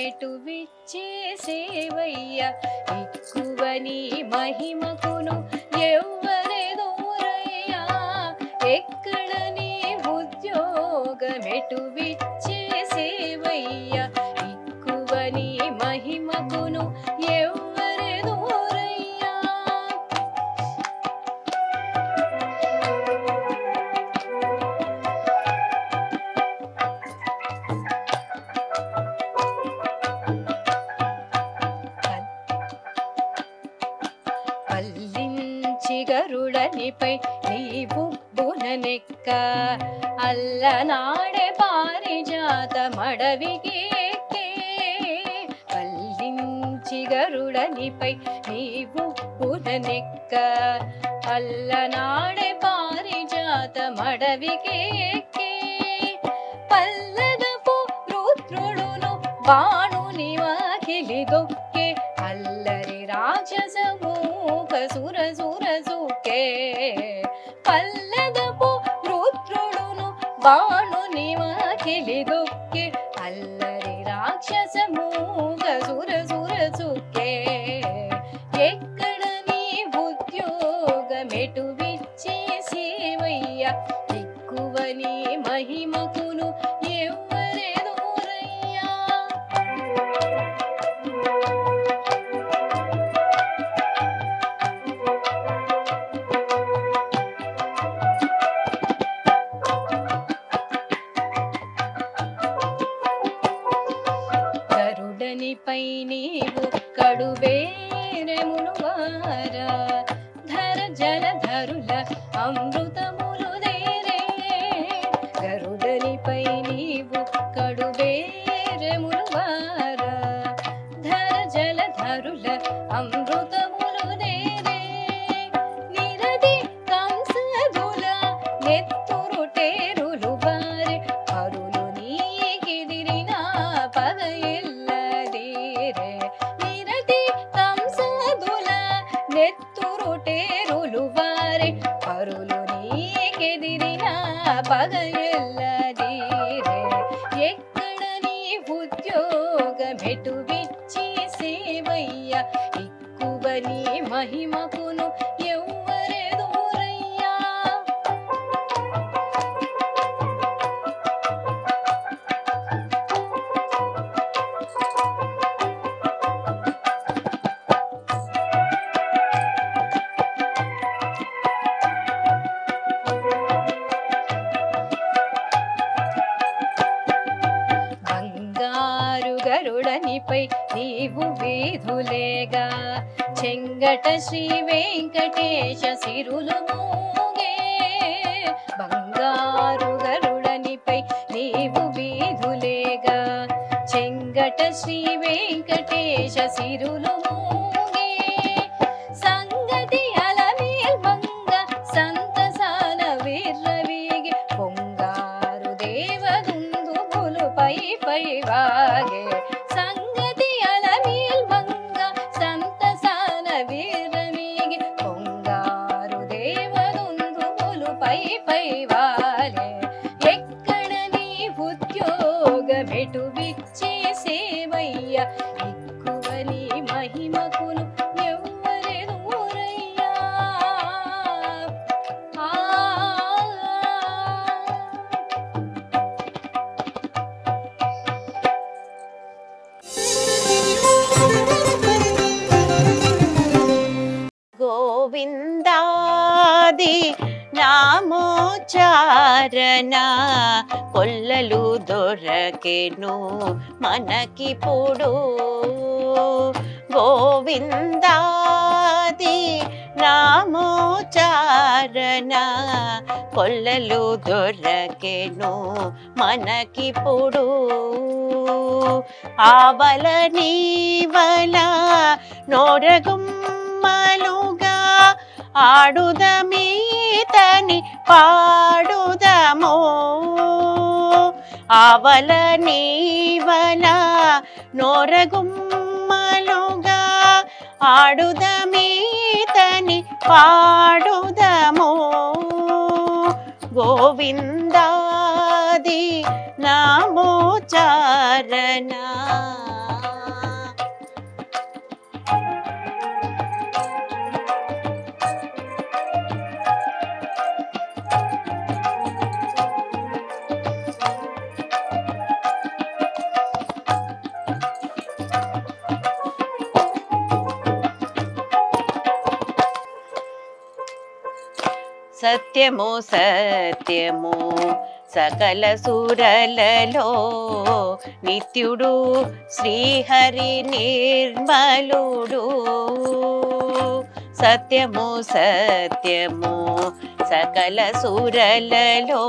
మెటు విచ్చేసేవయ్య ఎక్కువ నీ మహిమకును ఎవ్వరెదోరయ్యా ఎక్కడ నీ ఉద్యోగమెటు విచ్చేసేవయ్య ఎక్కువ నీ మహిమకును ఎవ్వరెదోరయ్యా గరుడనిపై నీవు బుననెక్క అల్లనాడే పారిజాత మడవికి పల్లించి గరుడనిపై నీవు బుననెక్క అల్లనాడే పారిజాత మడవికి పల్లదపు రుద్రుడును బాణుని వాకిలి దొక్కే అల్లరి రాక్షసము సుర సుర సుకే పల్లదపు రుద్రుడును బాణుని వాకిలి దొక్కే అల్లరి రాక్షసము సుర సుర సుకే ఎక్కడ నీ ఉద్యోగమెటు విచ్చేసేవయ్య ఎక్కువ నీ మహిమకును ఎవ్వరెదోరయ్యా గరుడనిపై నీవు కడుబేరమును వారా ధర జలధరుల అమృతములు దేరే గరుడనిపై నీవు కడుబేరములు వారా ధర జలధరుల అమృతములు దేరే నిరది కంసదుల నెత్తురు టేరులు వారే పరులు నీకిదిరిన పగయిల్లదీరే నిరది కంసదుల నెత్తురు టేరులు వారే పరులు నీకెదిరిన పగయిల్లదీరే ఎక్కడ నీ ఉద్యోగమెటు విచ్చేసేవయ్య ఎక్కువ నీ మహిమకును ఎవ్వరెదోరయ్యా బంగారు గరుడనిపై నీవు వీధులేగా చెంగట శ్రీ వెంకటేశ సిరులు మోగే బంగారు గరుడనిపై నీవు వీధులేగా చెంగట శ్రీ వెంకటేశ సిరులు మోగే సంగతి అలమేల్ మంగ సంతసాల వీర్రవీగి పొంగారు దేవదుందుబులు పై పై వాగే సంగతి అలమేల్ మంగ సంతసాల వీర్రవీగి పొంగారు దేవదుందుబులు పై పై వాలే ఎక్కడ నీ ఉద్యోగమెటు విచ్చేసేవయ్య ఎక్కువ నీ మహిమకును ఎవ్వరెదోరయ్యా గోవిందాది నామోచారణ కొల్లలు దొరకెను మనకిప్పుడు గోవిందాది నామోచారణ కొల్లలు దొరకెను మనకిప్పుడు ఆవల నీవల నోరగుమ్మలుగా ఆడుదమీతని పాడుదమో ఆవల నీవల నోరగుమ్మలుగా ఆడుదమీతని పాడుదమో గోవిందాది నామోచారణ సత్యము సత్యము సకల సురలలో నిత్యుడు శ్రీహరి నిర్మలుడు. సత్యము సత్యము సకల సురలలో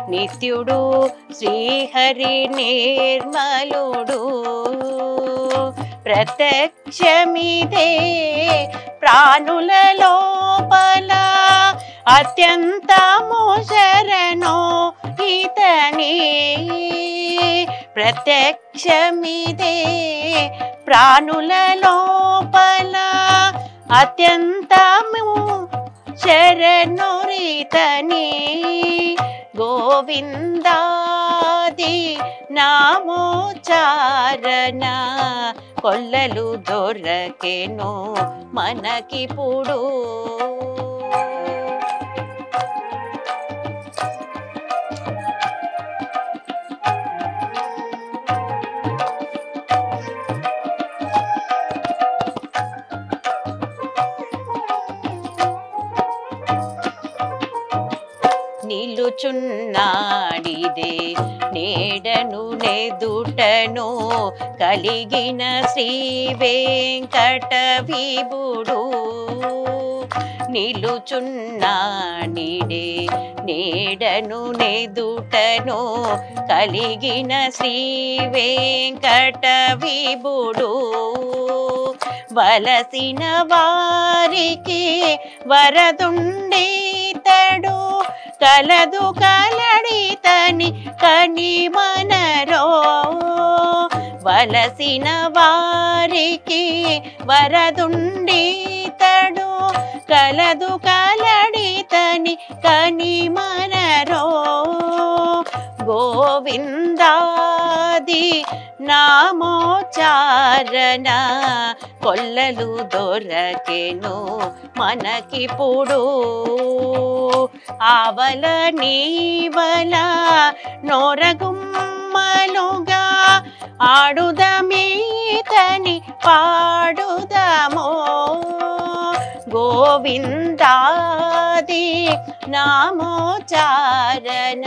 నిత్యుడు శ్రీహరి నిర్మలుడు. ప్రత్యక్షమిదే ప్రాణుల లోపల అత్యంతము శరణో ఇతని. ప్రత్యక్షమిదే ప్రాణుల లోపల అత్యంతము శరణురితని. గోవిందాది నామోచారణ కొల్లలు దొరకెను మనకిప్పుడు. నిలుచున్నాడిదే నేడను నెదుటను కలిగిన శ్రీ వెంకట విభుడు. నిలుచున్నాడిదే నేడను నెదుటను కలిగిన శ్రీ వెంకట విభుడు. వలసిన వారికి వరదుండితడు కలదు కలడితని కని మనరో. వలసిన వారికి వరదుండితడు కలదు కలడితని కని మనరో. గోవిందాది నామోచారణ కొల్లలు దొరకెను మనకిప్పుడు. ఆవల నీవల నోరగుమ్మలుగా ఆడుదమీతని పాడుదమో. గోవిందాది నామోచారణ.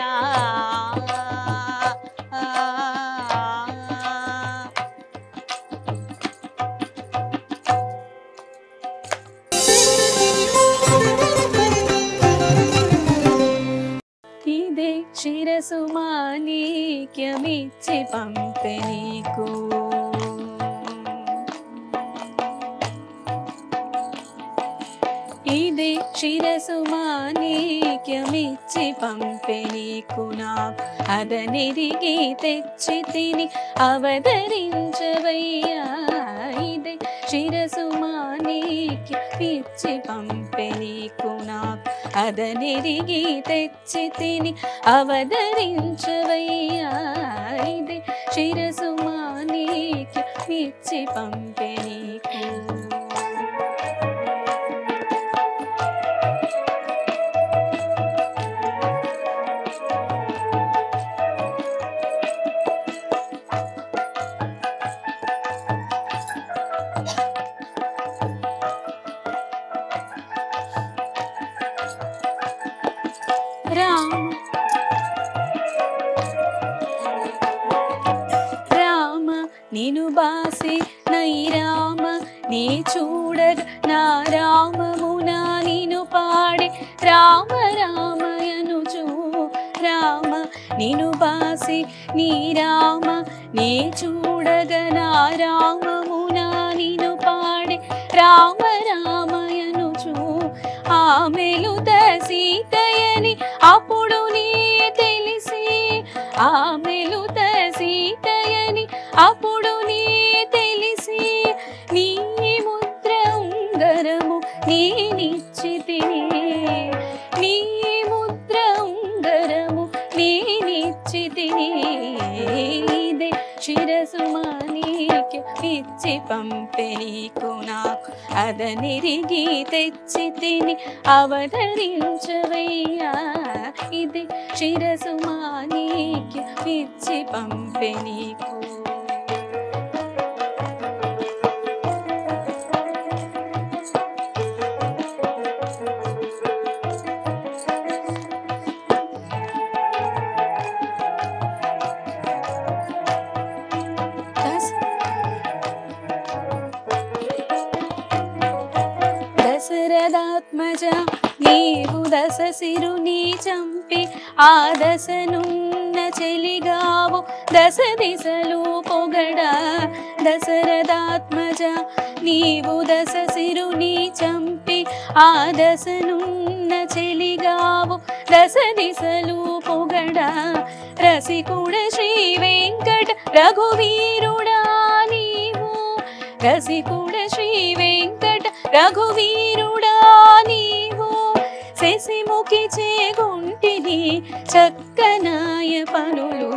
ఇదే శిరసు మాణిక్యమిచ్చి పంపె నీకు. ఇదే శిరసు మాణిక్యమిచ్చి పంపె నీకు నాకు అదనిరిగి తెచ్చి తిని అవతరించవయ్యా. ఇదే శిరసు మాణిక్యమిచ్చి పంపె నీకు నాకు అదనిరిగి తెచ్చి తిని అవతరించవయ్యా. ఇదే శిరసు మాణిక్యమిచ్చి పంపె నీకు. రామ నిను బాసి నై రామ నీ చూడగ నా రామమునా నిను పాడే రామ రామయనుచు. రామ నిను బాసి నీ రామ నీ చూడగ నా రామమునా నిను పాడే రామ రామయనుచు. ఆమెలుత సీతయని అప్పుడు నీ తెలిసి. ఆమెలుత సీతయని అప్పుడు నీ తెలిసి. నీ ముద్ర ఉంగరము నేనిచ్చితిని. నీ ముద్ర ఉంగరము నేనిచ్చితిని. ఇదే శిరసు మాణిక్యమిచ్చి పంపె నీకు నాకు అదనిరిగి తెచ్చి తిని అవతరించవయ్యా. ఇదే శిరసు మాణిక్యమిచ్చి పంపె నీకు. దశరథాత్మజ నీవు దశ సిరుని చంపి ఆ దశనున్న చెలిగావు దశ దిశలు పొగడా దశరథాత్మజ నీవు దశ సిరుని చంపి ఆ దశనున్న చెలిగావు దశ దిశలు పొగడా రసికుడ శ్రీ వెంకట రఘువీరుడా నీవు రసికుడ శ్రీ వెంకట రఘువీరుడా నీవు శశిముఖి చేగుంటిని చక్కనాయ పనులు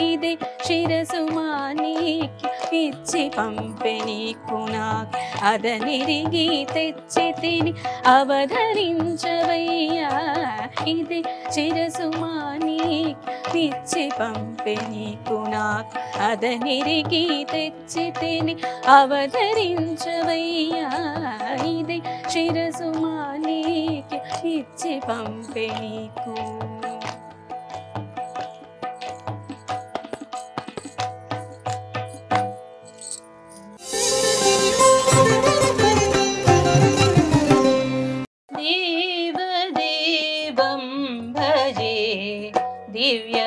ఇదే శిరసు మానికి ఇచ్చి పంపె నీకు నాకు అదనిరిగి తెచ్చి తిని అవధరించవయ్యా ఇదే శిరసు మానికి ఇచ్చి పంపె నీకు నాకు అదనిరిగి తెచ్చి తిని అవధరించవయ్యా ఇదే శిరసు మానికి ఇచ్చి పంపె నీకు దేవదేవం భజే దివ్య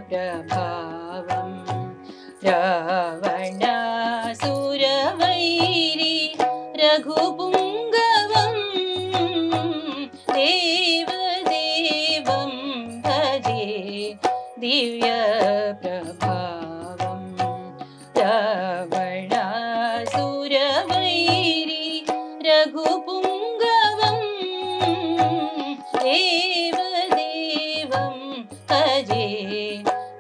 ప్రభావం రావణాసురవైరి రఘుపుంగవం దేవదేవం భజే దివ్య ప్రభావం రావణాసురవైరి రఘుపుంగవం దేవదేవం భజే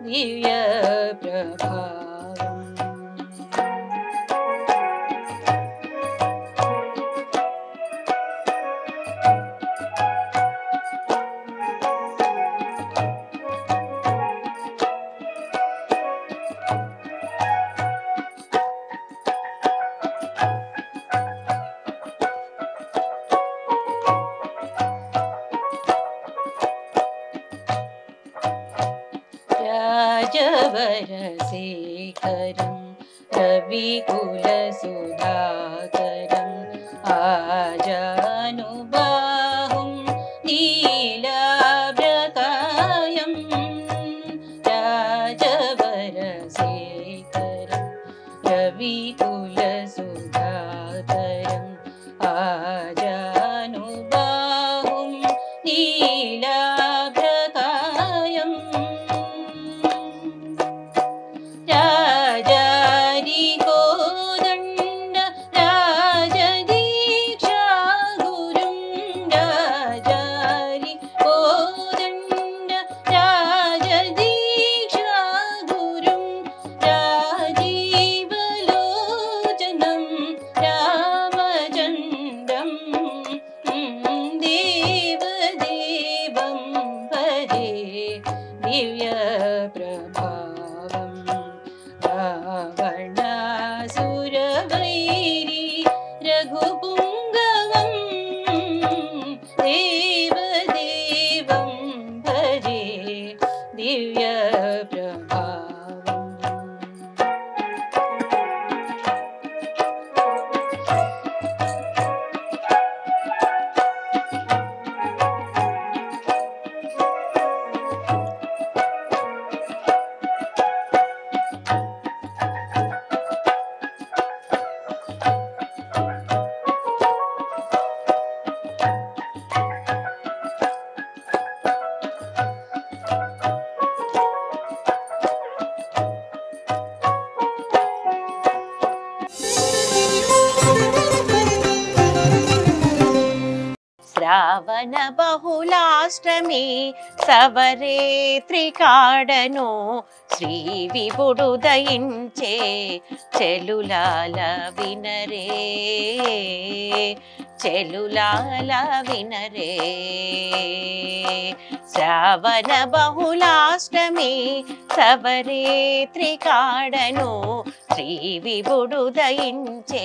దివ్య ప్రభావం రాజవరశేఖరం రవికులసుధాకరం ఆజానుబాహుం నీలాభ్రకాయం రాజవరశేఖరం రవికులసుధాకరం ఆజానుబాహుం నీలాభ్రకాయం రాజారి కోదండ రాజదీక్షా గురుం రాజారి కోదండ రాజదీక్షా గురుం రాజీవలోచనం రామచంద్రం దేవదేవం భజే దివ్య ప్రభావం రావణాసురవైరి రఘుపుంగవం దేవదేవం భజే దివ్య ప్రభావం శ్రావణ బహుళాష్టమి సవరేత్రికాడను శ్రీ విభుడు దయించే చెలులాల వినరే చెలులాల వినరే శ్రావణ బహుళాష్టమి సవరేత్రికాడను శ్రీ విభుడు దయించే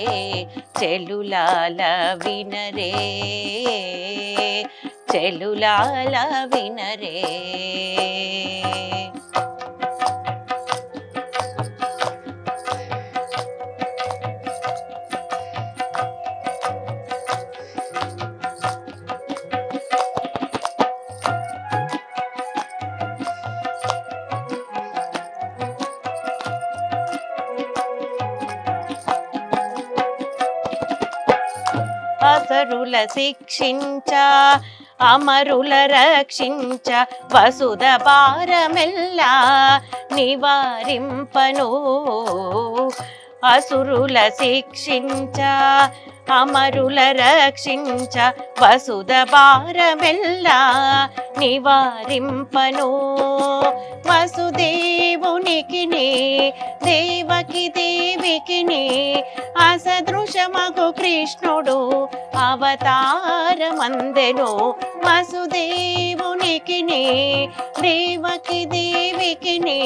చెలులాల వినరే చెలులాల వినరే అసరుల శిక్షించ అమరుల రక్షించ వసుధ భారమెల్లా నివారింపను అసురుల శిక్షించ అమరుల రక్షించ వసుధ భారమెల్లా నివారింపను వసుదేవునికిని దేవకి దేవికిని అసదృశమగు కృష్ణుడు అవతారమందెను వసుదేవునికిని దేవకి దేవికిని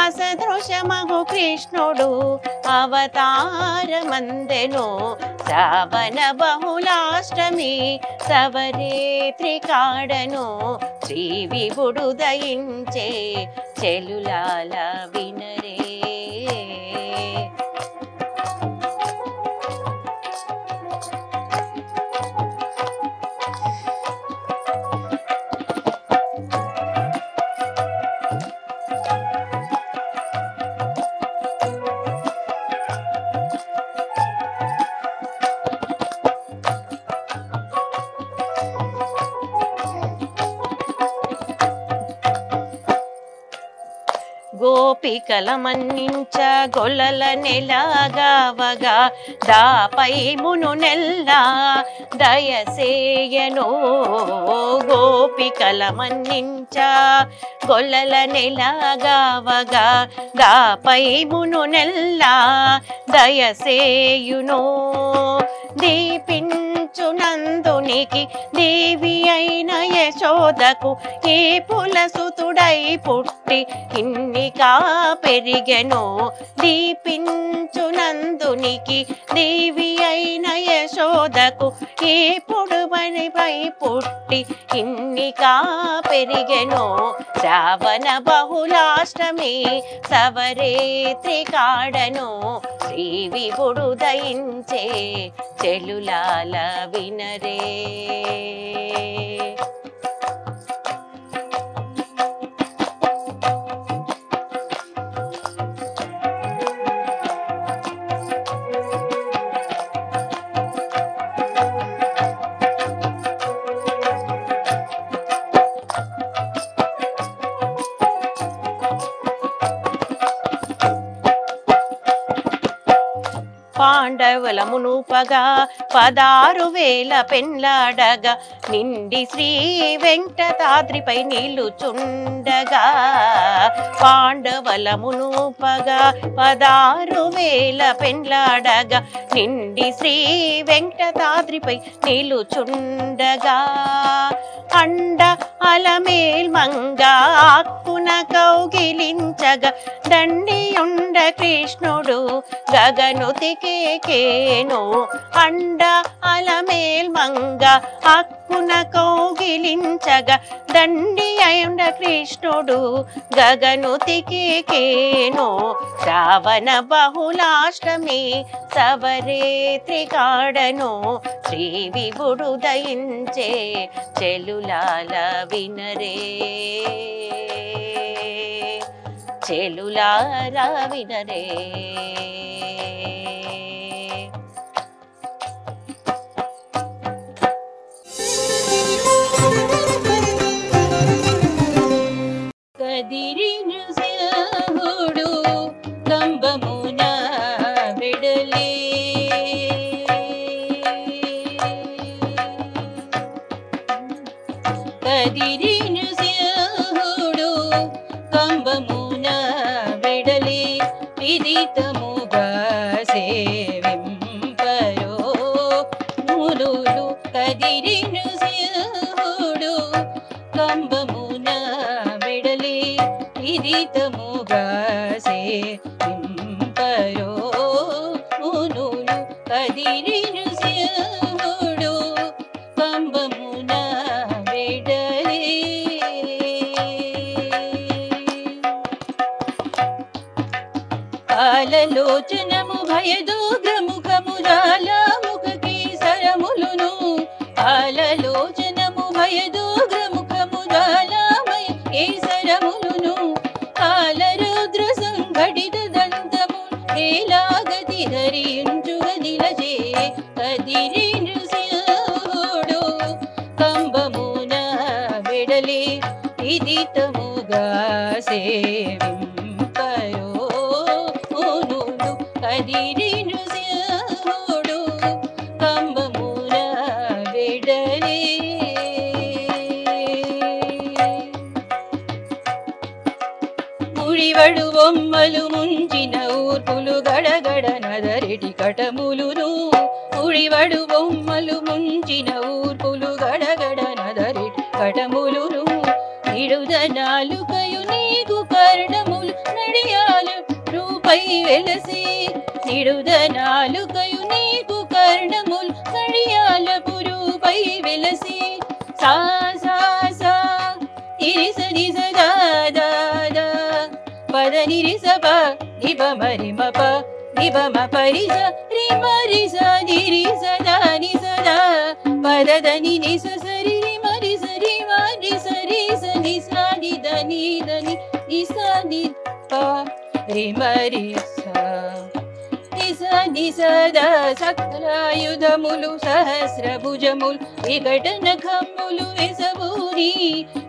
అసదృశమగు కృష్ణుడు అవతారమందెను శ్రావణ బహుళాష్టమి సవరేత్రి కాడను శ్రీ విభుడు దయించే చెలులాల వినరే గోపికల మన్నించ గొల్లల నెలగావగా దాపై మును నెల్లా దయసేయను గోపికల మన్నించ గొల్లల నెలగావగా దాపై మును నెల్లా దయసేయును దీపించునందునికి దేవి అయిన యశోదకు ఏ పులసుతుడై పుట్టి ఇన్నికా పెరిగెను దీపించునందునికి దేవి అయిన యశోదకు ఏ పొడువనిపై పుట్టి ఇన్నికా పెరిగెను శ్రావణ బహుళాష్టమి సవరేత్రి కాడను శ్రీ విభుడు దయించే చెలులాల వినరే పాండవుల మునుపగా 16,000 పెండ్లాడగా నిండి శ్రీ వెంకటాద్రిపై నిలుచుండగా పాండవుల మునుపగా 16,000 పెండ్లాడగా నిండి శ్రీ వెంకటాద్రిపై నిలుచుండగా అండ అలమేల్ మంగా ఆక్కున కౌగిలించగా దండియుండ కృష్ణుడు గగనుతికేకేను అండ అలమేల్ మంగ అక్కున కౌగిలించగా దండి అయుండ కృష్ణుడు గగనుతికేకేను శ్రావణ బహుళాష్టమి సవరేత్రి కాడను శ్రీ విభుడు దయించే చెలులాల వినరే చెలులార వినరే కదిరి నృసింహుడు కంబమున విడలే కదిరి నృసింహుడు కంబమున విడలే విదితముగా సేవింపరో మునులు కదిరి నృసింహుడు కంబమున విడలే విదితముగా సేవింపరో మునులు కదిరి నృసింహుడు కంబమున విడలే కాలలోచనము భయదోగ్రముఖము జాలముఖ కేసరములును కాలలోచనము భయదోగ్రముఖము జాలమయ కేసరములును కాలరుద్ర సంఘటిత దంతము ఏలాగతి ధరించుగ నిలచే కదిరి నృసింహ విదితముగా సేవింపరో మునులు కదిరి నృసింహుడు కంబమున వెడలే ముడివడు బొమ్మలు ముంచిన ఊర్పులు గడగడ నదరెటి కటములును ముడివడు బొమ్మలు ముంచిన ఊర్పులు గడగడ నదరెటి కటములును నిడుద నాలుకయు నీకు కర్ణములు నడియాల రూపై వెలసి నిడుద నాలుకయు నీకు కర్ణములు నడియాల పురుపై వెలసి సా సా సా ఇరిస నిస దా దా దా పద నిరిస ప నిబ మరి మ ప నిబ మ పరిస రి మరి స నిరిస దా నిస దా పద దని నిస సరి రి మరి సరి మరి సరి స నిస ని దని దని నిస ని ప రి మరి స నిస నిస ద సకలాయుధములు సహస్రభుజములు వికట నఖములు వెసబూరి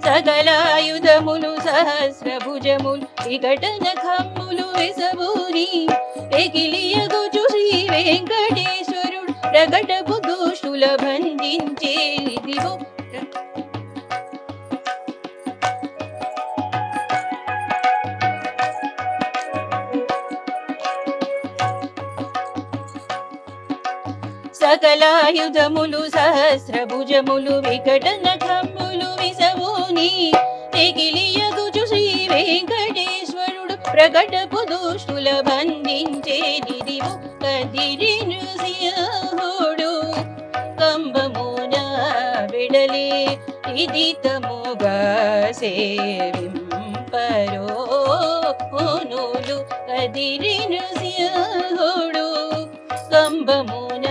సకలాయుధములు సహస్రభుజములు వికట నఖములు వెసబూరి ఎగిలియగుచు శ్రీ వెంకటేశ్వరుడు ప్రకటపు దుష్టుల బంధించేదివో సకలాయుధములు సహస్రభుజములు వికట నఖములు విసవుని ఎగిలియగుచు శ్రీ వెంకటేశ్వరుడు ప్రకటపు దుష్టుల బంధించేదిదివు కదిరి నృసింహుడు కంబమున వెడలే విదితముగా సేవింపరో మునులు కదిరి నృసింహుడు కంబమున